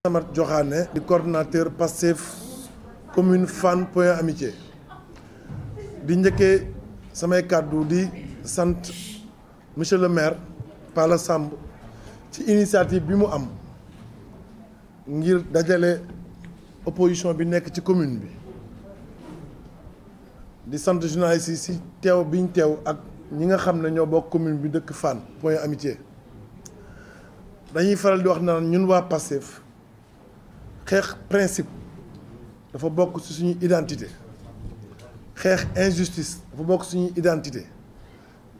Amath Diokhane di coordonnateur Pastef commune Fann Point Amitié di njëkkee samay kàddu di sant monsieur le maire Palla Samb ci initiative bi mu am ngir dajale opposition bi nekk ci commune bi di sant journalistes yi si teew biñ teew ak ñi nga xam ne ñoo bokk commune bi dëkk Fann Point Amitié dañuy faral di wax naan ñun waa Pastef xeex principe dafa bokk ci suñu identité xeex injustice dafa bokk suñuy identité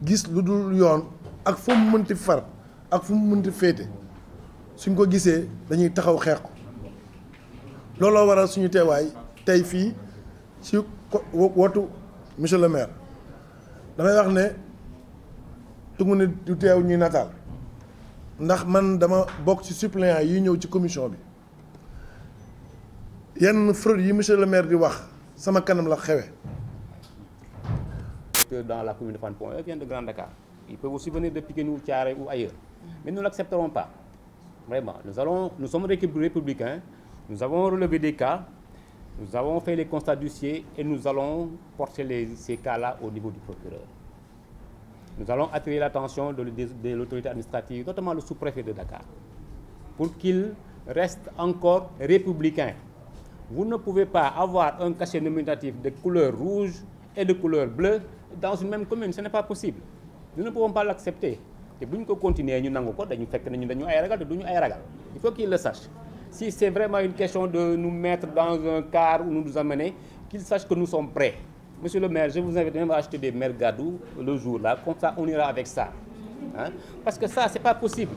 gis lu dul yoon ak fu mu mënti far ak fu mu mënti féete suñ ko gisee dañuy taxaw xeex ko looloo waral suñu teewaay tey fii ci wotu monsieur le maire damay wax ne tungu ne du teew ñuy nataal ndax man dama bokk ci suppléant yi ñëw ci commission bi yenn fraude yi monsieur le maire di wax sama kanam la xewe. Dans la commune de Fann Point E vient de Grand Dakar. Ils peuvent aussi venir de Pikine ou Thiaroye ou ailleurs. Mais nous ne l'accepterons pas. Vraiment. Nous sommes républicains, nous avons relevé des cas, nous avons fait les constats d'huissier et nous allons porter ces cas-là au niveau du procureur. Nous allons attirer l'attention de l'autorité administrative, notamment le sous-préfet de Dakar, pour qu'il reste encore républicain. Vous ne pouvez pas avoir un cachet nominatif de couleur rouge et de couleur bleue dans une même commune. Ce n'est pas possible. Nous ne pouvons pas l'accepter. Et si nous continuons, il faut qu'il le sache. Si c'est vraiment une question de nous mettre dans un car ou nous amener, qu'il sache que nous sommes prêts. Monsieur le maire, je vous invite même à acheter des mergadou le jour-là, comme ça on ira avec ça. Hein? Parce que ça, ce n'est pas possible.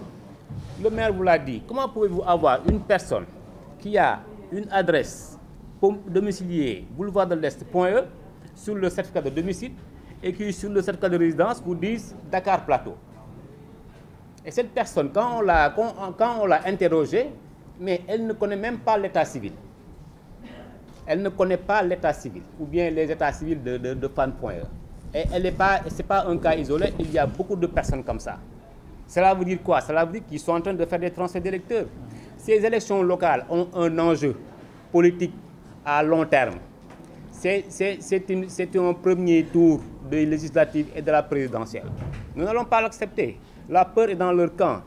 Le maire vous l'a dit. Comment pouvez-vous avoir une personne qui a une adresse domiciliée, boulevard de l'Est, Point E, sur le certificat de domicile, et qui, sur le certificat de résidence, vous disent Dakar Plateau. Et cette personne, quand on l'a interrogée, mais elle ne connaît même pas l'état civil. Elle ne connaît pas l'état civil, ou bien les états civils de Fann Point E. Et ce n'est pas un cas isolé, il y a beaucoup de personnes comme ça. Cela veut dire quoi? Cela veut dire qu'ils sont en train de faire des transferts d'électeurs. Ces élections locales ont un enjeu politique à long terme. C'est un premier tour de législative et de la présidentielle. Nous n'allons pas l'accepter. La peur est dans leur camp.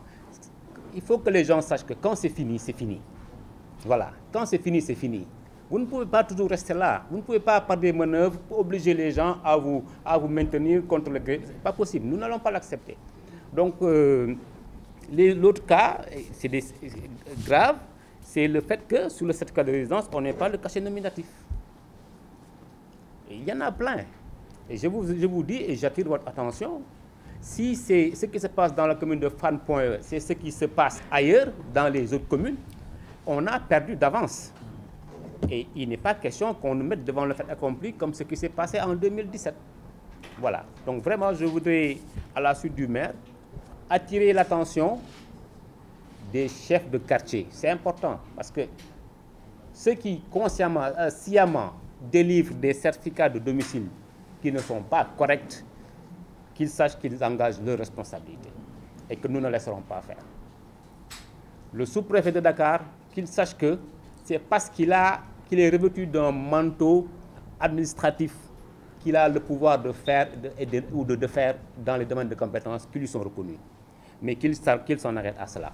Il faut que les gens sachent que quand c'est fini, c'est fini. Voilà. Quand c'est fini, c'est fini. Vous ne pouvez pas toujours rester là. Vous ne pouvez pas, par des manœuvres, obliger les gens à vous maintenir contre le gré. Ce n'est pas possible. Nous n'allons pas l'accepter. Donc, l'autre cas, c'est grave, c'est le fait que sur le certificat de résidence, on n'ait pas le cachet nominatif. Et il y en a plein. Et je vous dis, et j'attire votre attention, si c'est ce qui se passe dans la commune de Fann Point E, c'est ce qui se passe ailleurs, dans les autres communes, on a perdu d'avance. Et il n'est pas question qu'on nous mette devant le fait accompli comme ce qui s'est passé en 2017. Voilà. Donc vraiment, je voudrais, à la suite du maire, attirer l'attention des chefs de quartier. C'est important parce que ceux qui consciemment, sciemment délivrent des certificats de domicile qui ne sont pas corrects, qu'ils sachent qu'ils engagent leurs responsabilités et que nous ne laisserons pas faire. Le sous-préfet de Dakar, qu'il sache que c'est parce qu'il est revêtu d'un manteau administratif qu'il a le pouvoir de faire ou de faire dans les domaines de compétences qui lui sont reconnus. Mais qu'il s'en arrête à cela.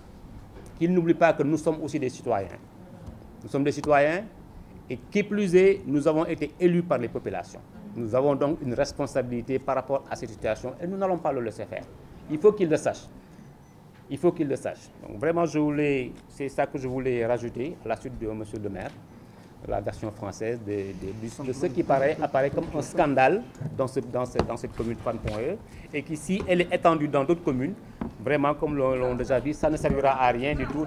Qu'il n'oublie pas que nous sommes aussi des citoyens. Nous sommes des citoyens et qui plus est, nous avons été élus par les populations. Nous avons donc une responsabilité par rapport à cette situation et nous n'allons pas le laisser faire. Il faut qu'il le sache. Il faut qu'il le sache. Donc vraiment, c'est ça que je voulais rajouter à la suite de M. le maire, la version française de ce qui apparaît comme un scandale dans cette commune de Fann Point E et qui, si elle est étendue dans d'autres communes, vraiment, comme l'ont déjà dit, ça ne servira à rien du tout.